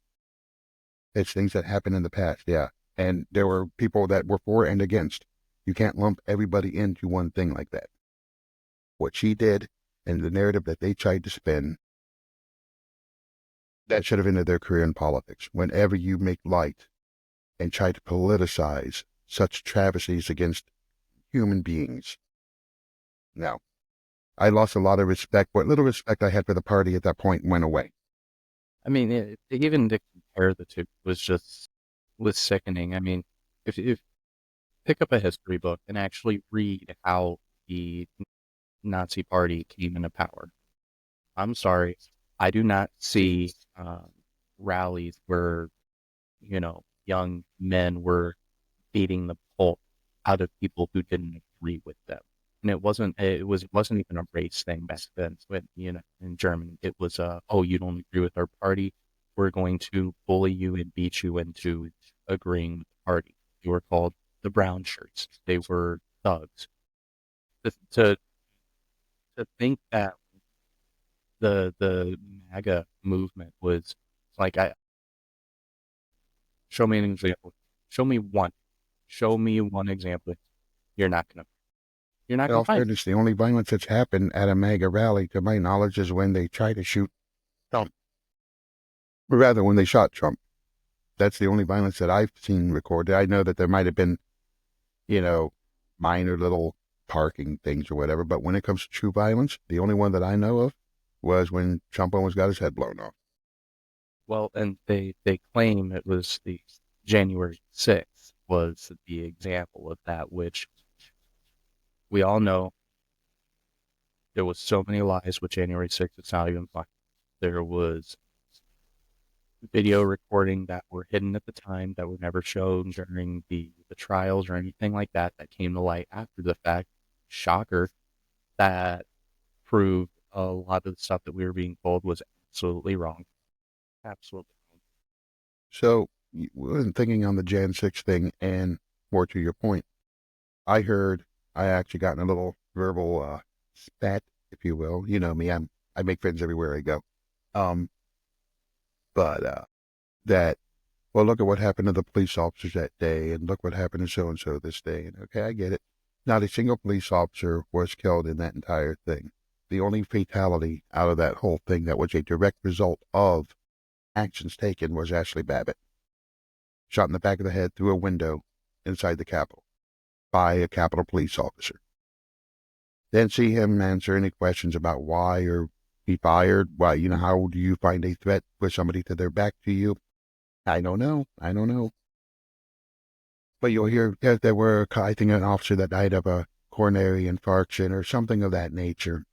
[SPEAKER 2] It's things that happened in the past, yeah. And there were people that were for and against. You can't lump everybody into one thing like that. What she did and the narrative that they tried to spin, that should have ended their career in politics. Whenever you make light and try to politicize such travesties against human beings. Now, I lost a lot of respect. What little respect I had for the party at that point went away.
[SPEAKER 1] I mean, even to compare the two was sickening. I mean, if pick up a history book and actually read how the Nazi Party came into power. I'm sorry, I do not see rallies where young men were beating the pulp out of people who didn't agree with them. And it wasn't even a race thing back then. When in Germany, it was oh, you don't agree with our party, were going to bully you and beat you into agreeing with the party. They were called the brown shirts. They were thugs. To to think that the MAGA movement was like, I show me an example. Show me one. Show me one example. You're not gonna. You're not
[SPEAKER 2] In
[SPEAKER 1] gonna
[SPEAKER 2] all
[SPEAKER 1] find it.
[SPEAKER 2] fairness, the only violence that's happened at a MAGA rally, to my knowledge, is when they try to shoot Trump. Or rather, when they shot Trump. That's the only violence that I've seen recorded. I know that there might have been, you know, minor little parking things or whatever, but when it comes to true violence, the only one that I know of was when Trump almost got his head blown off.
[SPEAKER 1] Well, and they claim it was the January 6th was the example of that, which we all know there was so many lies with January 6th. It's not even funny. There was video recording that were hidden at the time that were never shown during the trials or anything like that that came to light after the fact. Shocker, that proved a lot of the stuff that we were being told was absolutely wrong. Absolutely wrong.
[SPEAKER 2] So, when thinking on the Jan 6 thing, and more to your point, I actually got in a little verbal spat, if you will. You know me, I make friends everywhere I go. Um, but that, well, look at what happened to the police officers that day, and look what happened to so and so this day. And okay, I get it. Not a single police officer was killed in that entire thing. The only fatality out of that whole thing that was a direct result of actions taken was Ashley Babbitt, shot in the back of the head through a window inside the Capitol by a Capitol police officer. Didn't see him answer any questions about why or be fired. Why, how do you find a threat with somebody to their back to you? I don't know. But you'll hear that there were, I think, an officer that died of a coronary infarction or something of that nature,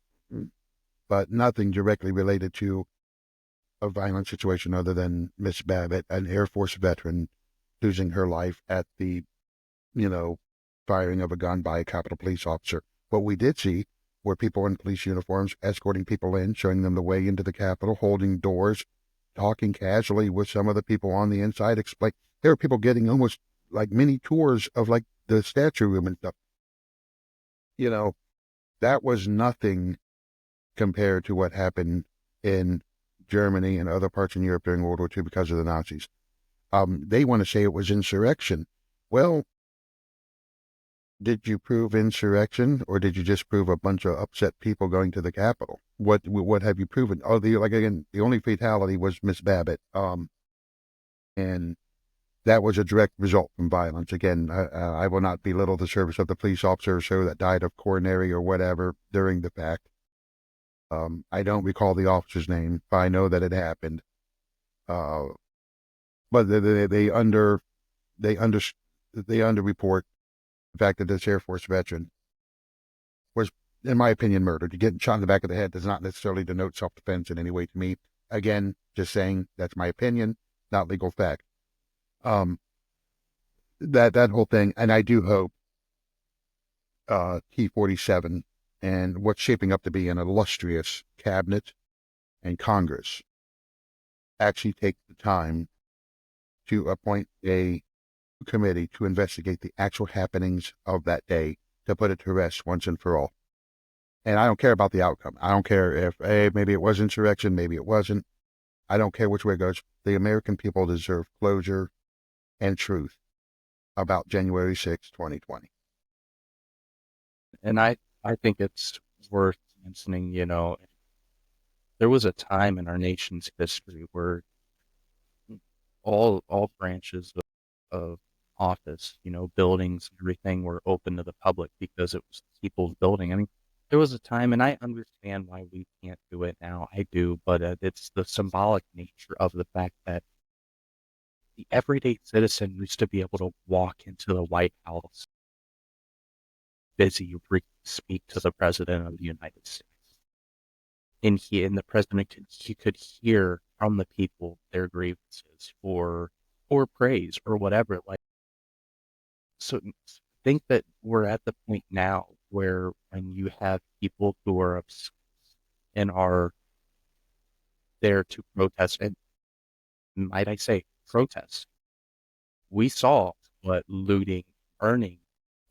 [SPEAKER 2] but nothing directly related to a violent situation other than Miss Babbitt, an Air Force veteran, losing her life at the, firing of a gun by a Capitol police officer. What we did see were people in police uniforms escorting people in, showing them the way into the Capitol, holding doors, talking casually with some of the people on the inside. There were people getting almost like mini tours of like the statue room and stuff. That was nothing compared to what happened in Germany and other parts in Europe during World War II because of the Nazis. They want to say it was insurrection. Well, did you prove insurrection, or did you just prove a bunch of upset people going to the Capitol? What have you proven? Oh, the only fatality was Miss Babbitt, and that was a direct result from violence. Again, I will not belittle the service of the police officer or so that died of coronary or whatever during the fact. I don't recall the officer's name, but I know that it happened. But they underreport the fact that this Air Force veteran was, in my opinion, murdered. Getting shot in the back of the head does not necessarily denote self-defense in any way to me. Again, just saying that's my opinion, not legal fact. That whole thing, and I do hope T-47 and what's shaping up to be an illustrious cabinet and Congress actually take the time to appoint a committee to investigate the actual happenings of that day, to put it to rest once and for all. And I don't care about the outcome. I don't care if, maybe it was insurrection, maybe it wasn't. I don't care which way it goes. The American people deserve closure and truth about January 6, 2020.
[SPEAKER 1] And I think it's worth mentioning, there was a time in our nation's history where all branches of office, buildings, everything were open to the public because it was people's building. I mean, there was a time, and I understand why we can't do it now. I do, but it's the symbolic nature of the fact that the everyday citizen used to be able to walk into the White House, busy, speak to the President of the United States. And the president could hear from the people their grievances or praise or whatever. Like, so I think that we're at the point now where when you have people who are upset and are there to protest, and might I say, protests. We saw what looting, burning,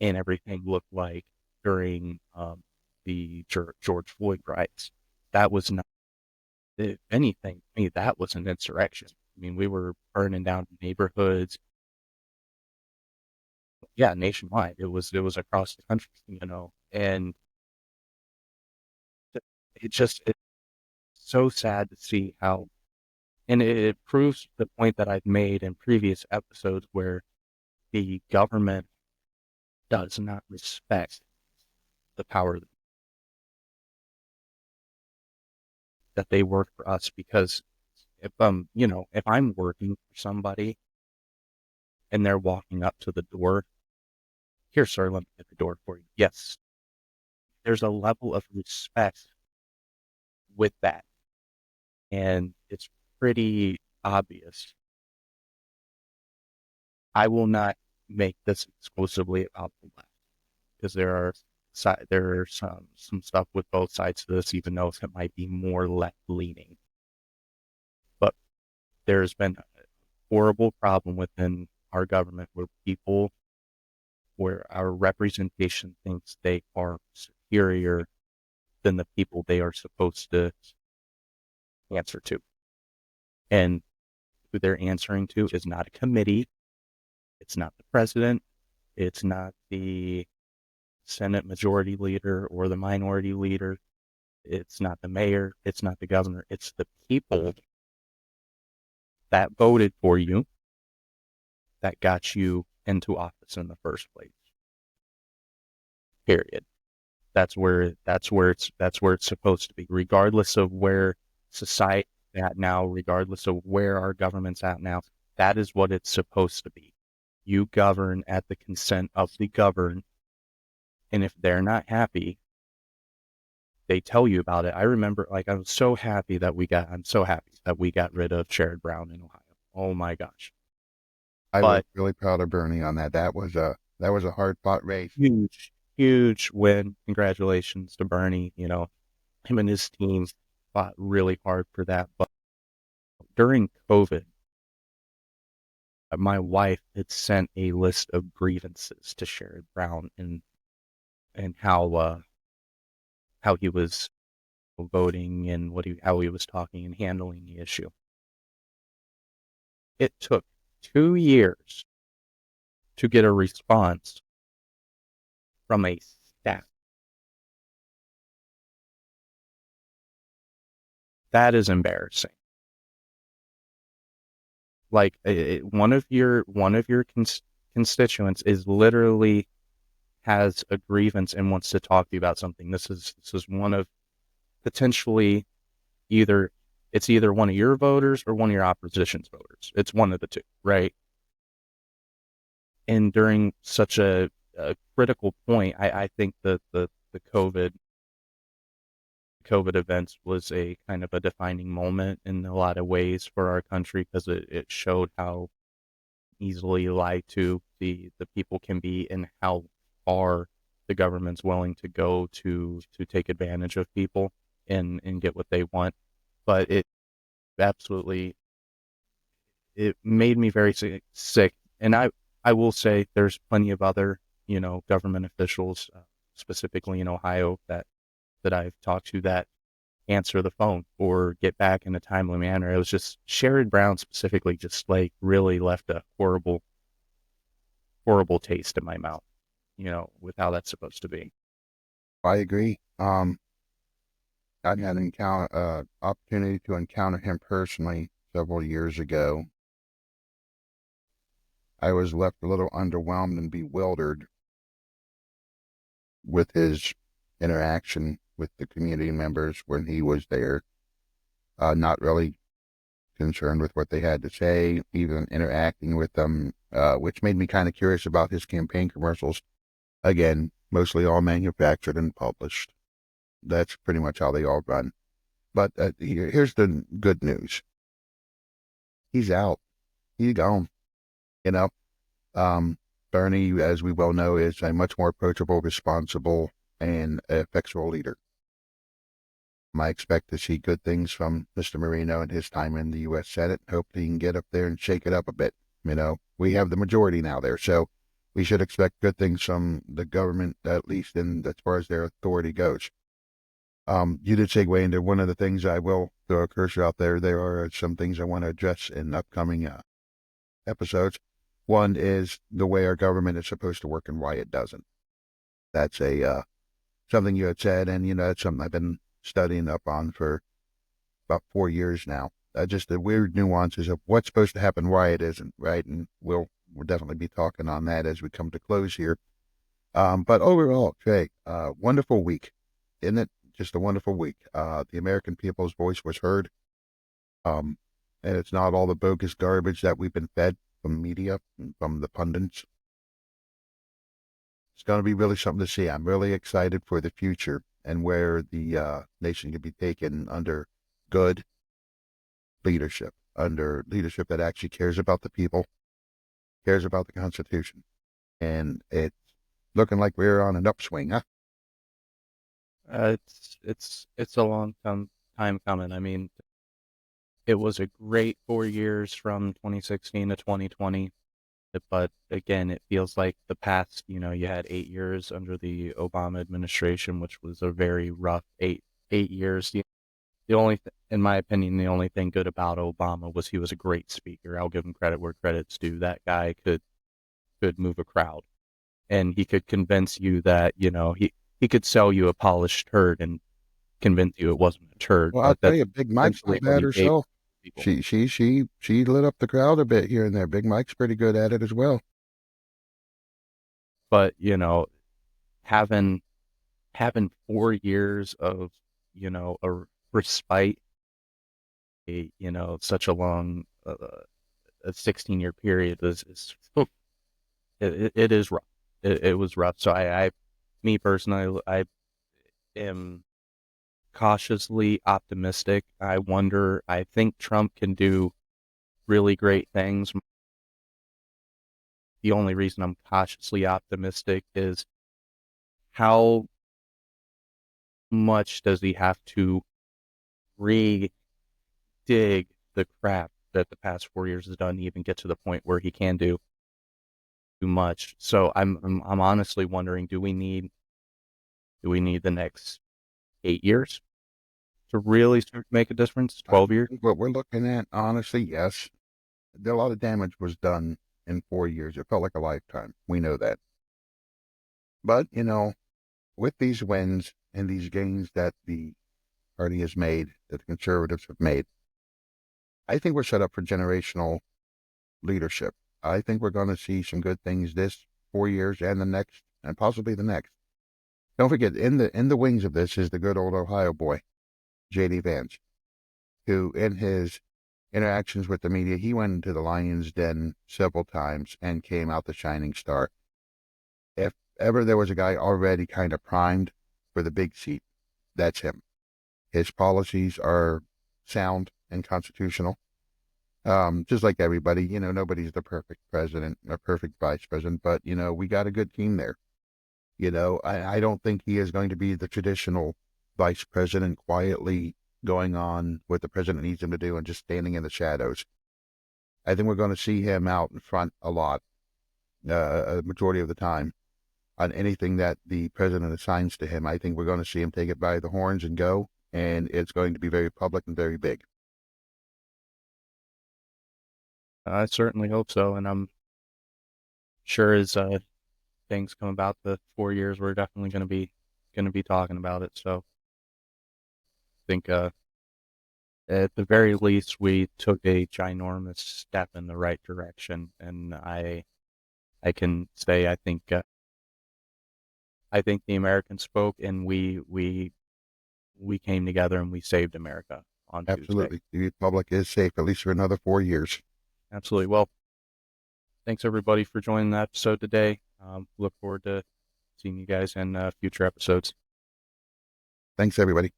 [SPEAKER 1] and everything looked like during the George Floyd riots. That was not, if anything, to me, that was an insurrection. I mean, we were burning down neighborhoods, yeah, nationwide. It was across the country, and it's so sad to see how, and it proves the point that I've made in previous episodes where the government does not respect the power that they work for us. Because if I'm working for somebody and they're walking up to the door, here, sir, let me get the door for you. Yes, there's a level of respect with that, and it's pretty obvious. I will not make this exclusively about the left, because there are some stuff with both sides of this, even though it might be more left leaning. But there's been a horrible problem within our government where our representation thinks they are superior than the people they are supposed to answer to. And who they're answering to is not a committee. It's not the president. It's not the Senate majority leader or the minority leader. It's not the mayor. It's not the governor. It's the people that voted for you that got you into office in the first place. Period. That's where it's supposed to be, regardless of where society is at now, regardless of where our government's at now. That is what it's supposed to be. You govern at the consent of the governed, and if they're not happy, they tell you about it. I remember, I'm so happy that we got rid of Sherrod Brown in Ohio. Oh my gosh.
[SPEAKER 2] I was
[SPEAKER 1] But
[SPEAKER 2] really proud of Bernie on that. That was a hard fought race.
[SPEAKER 1] huge, huge win. Congratulations to Bernie. Him and his team fought really hard for that. But during COVID, my wife had sent a list of grievances to Sherrod Brown, and how he was voting and how he was talking and handling the issue. It took 2 years to get a response from a staff. That is embarrassing. Like, one of your constituents is literally has a grievance and wants to talk to you about something. This is one of potentially either one of your voters or one of your opposition's voters. It's one of the two, right? And during such a critical point, I think that the COVID events was a kind of a defining moment in a lot of ways for our country, because it showed how easily lied to the people can be, and how far the government's willing to go to take advantage of people and get what they want. But absolutely it made me very sick. And I will say there's plenty of other government officials, specifically in Ohio, that I've talked to, that answer the phone or get back in a timely manner. It was just Sherrod Brown specifically just really left a horrible, horrible taste in my mouth, with how that's supposed to be.
[SPEAKER 2] I agree. I had an opportunity to encounter him personally several years ago. I was left a little underwhelmed and bewildered with his interaction with the community members when he was there. Not really concerned with what they had to say, even interacting with them, which made me kind of curious about his campaign commercials. Again, mostly all manufactured and published. That's pretty much how they all run. But here's the good news. He's out. He's gone. You know, Bernie, as we well know, is a much more approachable, responsible, and effectual leader. I expect to see good things from Mr. Marino and his time in the U.S. Senate. Hopefully he can get up there and shake it up a bit. We have the majority now there, so we should expect good things from the government, at least as far as their authority goes. You did segue into one of the things. I will throw a cursor out there. There are some things I want to address in upcoming episodes. One is the way our government is supposed to work and why it doesn't. That's something you had said, and that's something I've been studying up on for about 4 years now. Just the weird nuances of what's supposed to happen, why it isn't, right? And we'll definitely be talking on that as we come to close here. But overall, Trey, wonderful week, isn't it? Just a wonderful week. The American people's voice was heard. And it's not all the bogus garbage that we've been fed from media and from the pundits. It's going to be really something to see. I'm really excited for the future and where the nation can be taken under good leadership, under leadership that actually cares about the people, cares about the Constitution. And it's looking like we're on an upswing, huh?
[SPEAKER 1] It's a long time coming. I mean, it was a great 4 years from 2016 to 2020, but again, it feels like the past. You had 8 years under the Obama administration, which was a very rough eight years. The only, in my opinion, the only thing good about Obama was he was a great speaker. I'll give him credit where credit's due. That guy could move a crowd, and he could convince you that he could sell you a polished turd and convince you it wasn't a turd.
[SPEAKER 2] Well, I'll
[SPEAKER 1] But
[SPEAKER 2] tell
[SPEAKER 1] that's
[SPEAKER 2] you, Big Mike's
[SPEAKER 1] essentially
[SPEAKER 2] not
[SPEAKER 1] what
[SPEAKER 2] bad
[SPEAKER 1] he gave
[SPEAKER 2] herself.
[SPEAKER 1] people.
[SPEAKER 2] She lit up the crowd a bit here and there. Big Mike's pretty good at it as well.
[SPEAKER 1] But having 4 years of a respite, such a long a 16-year period is it is rough. It was rough. So me personally, I am cautiously optimistic. I think Trump can do really great things. The only reason I'm cautiously optimistic is how much does he have to re-dig the crap that the past 4 years has done to even get to the point where he can do too much. So I'm honestly wondering, do we need the next 8 years to really start to make a difference?
[SPEAKER 2] I
[SPEAKER 1] 12 years?
[SPEAKER 2] think what we're looking at, honestly, yes. A lot of damage was done in 4 years. It felt like a lifetime. We know that. But, with these wins and these gains that the party has made, that the conservatives have made, I think we're set up for generational leadership. I think we're going to see some good things this 4 years and the next, and possibly the next. Don't forget, in the wings of this is the good old Ohio boy, J.D. Vance, who in his interactions with the media, he went into the lion's den several times and came out the shining star. If ever there was a guy already kind of primed for the big seat, that's him. His policies are sound and constitutional. Just like everybody, nobody's the perfect president or perfect vice president, but, we got a good team there. I don't think he is going to be the traditional vice president quietly going on what the president needs him to do and just standing in the shadows. I think we're going to see him out in front a lot, a majority of the time, on anything that the president assigns to him. I think we're going to see him take it by the horns and go, and it's going to be very public and very big.
[SPEAKER 1] I certainly hope so, and I'm sure as things come about the 4 years, we're definitely going to be talking about it. So I think at the very least, we took a ginormous step in the right direction, and I can say I think the Americans spoke, and we came together and we saved America on Tuesday.
[SPEAKER 2] Absolutely. The Republic is safe, at least for another 4 years.
[SPEAKER 1] Absolutely. Well, thanks everybody for joining the episode today. Look forward to seeing you guys in future episodes.
[SPEAKER 2] Thanks, everybody.